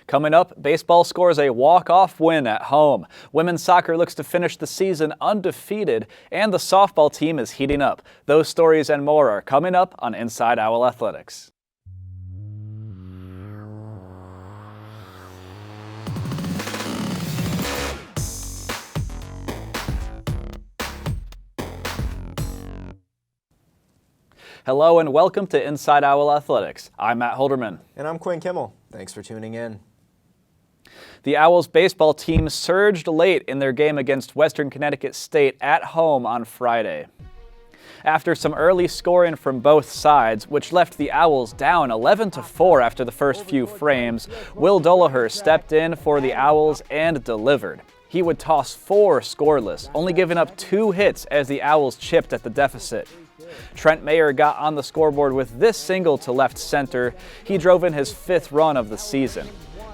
Coming up, baseball scores a walk-off win at home. Women's soccer looks to finish the season undefeated, and the softball team is heating up. Those stories and more are coming up on Inside Owl Athletics. Hello and welcome to Inside Owl Athletics. I'm Matt Holderman. And I'm Quinn Kimmel. Thanks for tuning in. The Owls baseball team surged late in their game against Western Connecticut State at home on Friday. After some early scoring from both sides, which left the Owls down 11-4 after the first few frames, Will Dolaher stepped in for the Owls and delivered. He would toss 4 scoreless, only giving up 2 hits as the Owls chipped at the deficit. Trent Mayer got on the scoreboard with this single to left center. He drove in his 5th run of the season.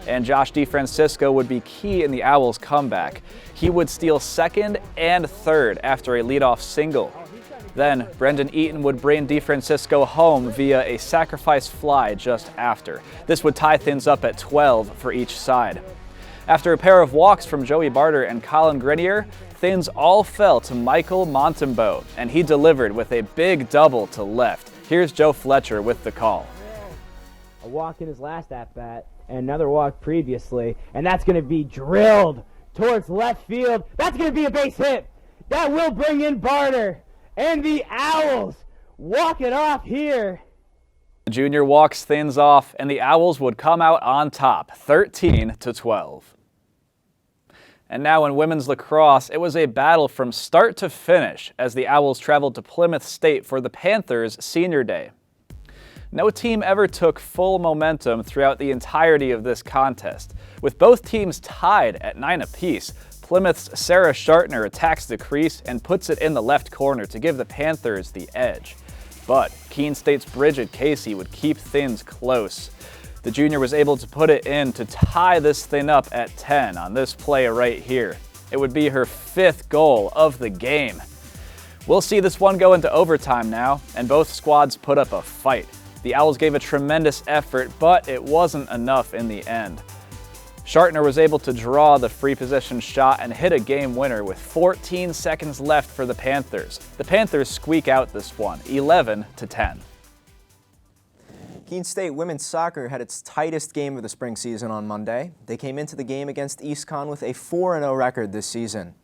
And Josh DeFrancisco would be key in the Owls' comeback. He would steal 2nd and 3rd after a leadoff single. Then Brendan Eaton would bring DeFrancisco home via a sacrifice fly just after. This would tie things up at 12 for each side. After a pair of walks from Joey Barter and Colin Grenier, things all fell to Michael Montembeault, and he delivered with a big double to left. Here's Joe Fletcher with the call. A walk in his last at-bat, and another walk previously, and that's going to be drilled towards left field. That's going to be a base hit. That will bring in Barter, and the Owls walk it off here. The junior walks things off, and the Owls would come out on top, 13-12. And now in women's lacrosse, it was a battle from start to finish as the Owls traveled to Plymouth State for the Panthers' senior day. No team ever took full momentum throughout the entirety of this contest. With both teams tied at 9 apiece, Plymouth's Sarah Shartner attacks the crease and puts it in the left corner to give the Panthers the edge. But Keene State's Bridget Casey would keep things close. The junior was able to put it in to tie this thing up at 10 on this play right here. It would be her 5th goal of the game. We'll see this one go into overtime now, and both squads put up a fight. The Owls gave a tremendous effort, but it wasn't enough in the end. Shartner was able to draw the free position shot and hit a game winner with 14 seconds left for the Panthers. The Panthers squeak out this one, 11-10. Keene State women's soccer had its tightest game of the spring season on Monday. They came into the game against EastCon with a 4-0 record this season.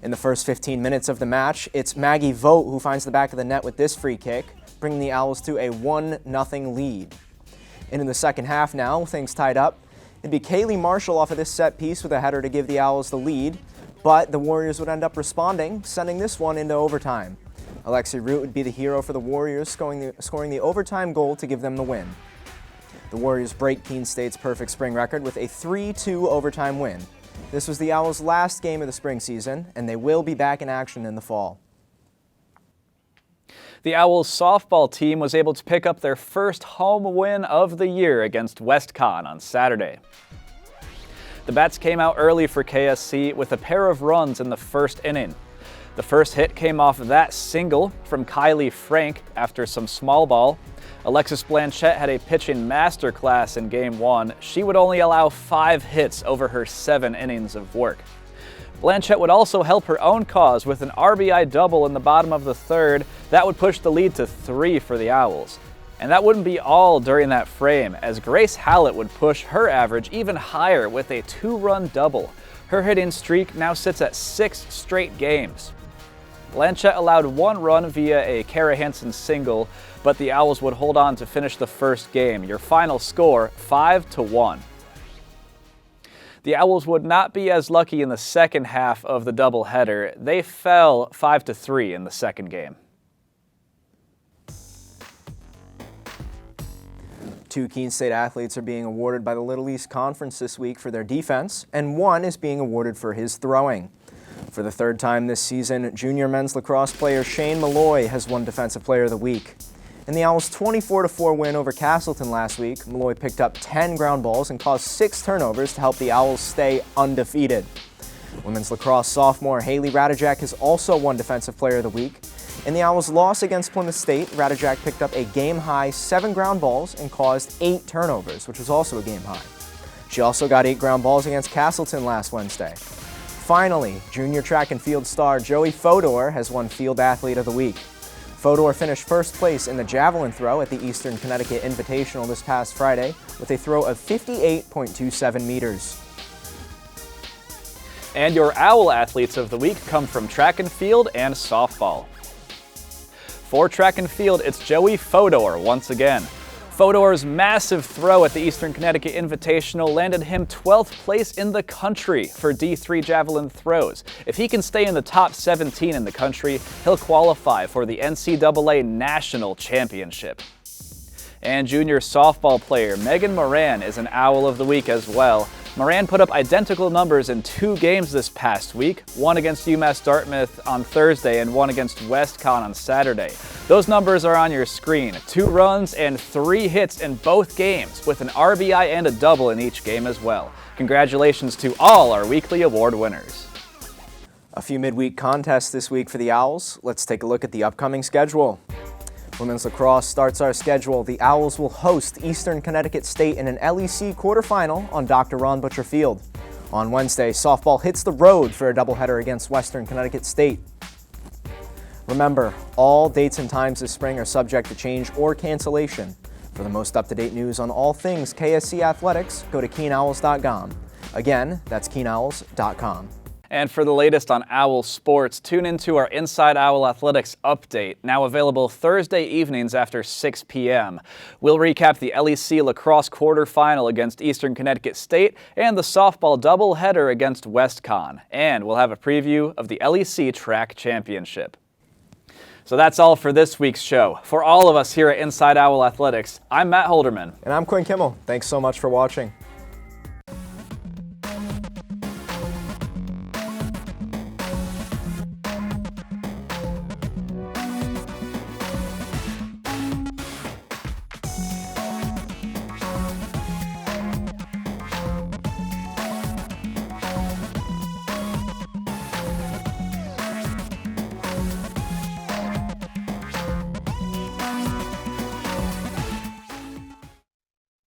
In the first 15 minutes of the match, it's Maggie Vogt who finds the back of the net with this free kick, bringing the Owls to a 1-0 lead. And in the second half now, things tied up. It'd be Kaylee Marshall off of this set piece with a header to give the Owls the lead, but the Warriors would end up responding, sending this one into overtime. Alexi Root would be the hero for the Warriors, scoring the overtime goal to give them the win. The Warriors break Keene State's perfect spring record with a 3-2 overtime win. This was the Owls' last game of the spring season, and they will be back in action in the fall. The Owls softball team was able to pick up their first home win of the year against WestCon on Saturday. The bats came out early for KSC with a pair of runs in the first inning. The first hit came off that single from Kylie Frank after some small ball. Alexis Blanchette had a pitching masterclass in Game 1. She would only allow 5 hits over her 7 innings of work. Blanchette would also help her own cause with an RBI double in the bottom of the 3rd. That would push the lead to 3 for the Owls. And that wouldn't be all during that frame, as Grace Hallett would push her average even higher with a 2-run double. Her hitting streak now sits at 6 straight games. Blanchette allowed 1 run via a Kara Hansen single, but the Owls would hold on to finish the first game. Your final score, 5-1. The Owls would not be as lucky in the second half of the doubleheader. They fell 5-3 in the second game. 2 Keene State athletes are being awarded by the Little East Conference this week for their defense, and 1 is being awarded for his throwing. For the 3rd time this season, junior men's lacrosse player Shane Malloy has won Defensive Player of the Week. In the Owls' 24-4 win over Castleton last week, Malloy picked up 10 ground balls and caused 6 turnovers to help the Owls stay undefeated. Women's lacrosse sophomore Haley Radijak has also won Defensive Player of the Week. In the Owls' loss against Plymouth State, Radijak picked up a game-high 7 ground balls and caused 8 turnovers, which was also a game high. She also got 8 ground balls against Castleton last Wednesday. Finally, junior track and field star Joey Fodor has won Field Athlete of the Week. Fodor finished first place in the javelin throw at the Eastern Connecticut Invitational this past Friday with a throw of 58.27 meters. And your Owl Athletes of the Week come from track and field and softball. For track and field, it's Joey Fodor once again. Fodor's massive throw at the Eastern Connecticut Invitational landed him 12th place in the country for D3 javelin throws. If he can stay in the top 17 in the country, he'll qualify for the NCAA National Championship. And junior softball player Megan Moran is an Owl of the Week as well. Moran put up identical numbers in 2 games this past week, one against UMass Dartmouth on Thursday and one against WestConn on Saturday. Those numbers are on your screen, 2 runs and 3 hits in both games, with an RBI and a double in each game as well. Congratulations to all our weekly award winners. A few midweek contests this week for the Owls. Let's take a look at the upcoming schedule. Women's lacrosse starts our schedule. The Owls will host Eastern Connecticut State in an LEC quarterfinal on Dr. Ron Butcher Field. On Wednesday, softball hits the road for a doubleheader against Western Connecticut State. Remember, all dates and times this spring are subject to change or cancellation. For the most up-to-date news on all things KSC athletics, go to KeenOwls.com. Again, that's KeenOwls.com. And for the latest on Owl sports, tune into our Inside Owl Athletics update, now available Thursday evenings after 6 p.m. We'll recap the LEC lacrosse quarterfinal against Eastern Connecticut State and the softball doubleheader against WestConn. And we'll have a preview of the LEC track championship. So that's all for this week's show. For all of us here at Inside Owl Athletics, I'm Matt Holderman. And I'm Quinn Kimmel. Thanks so much for watching.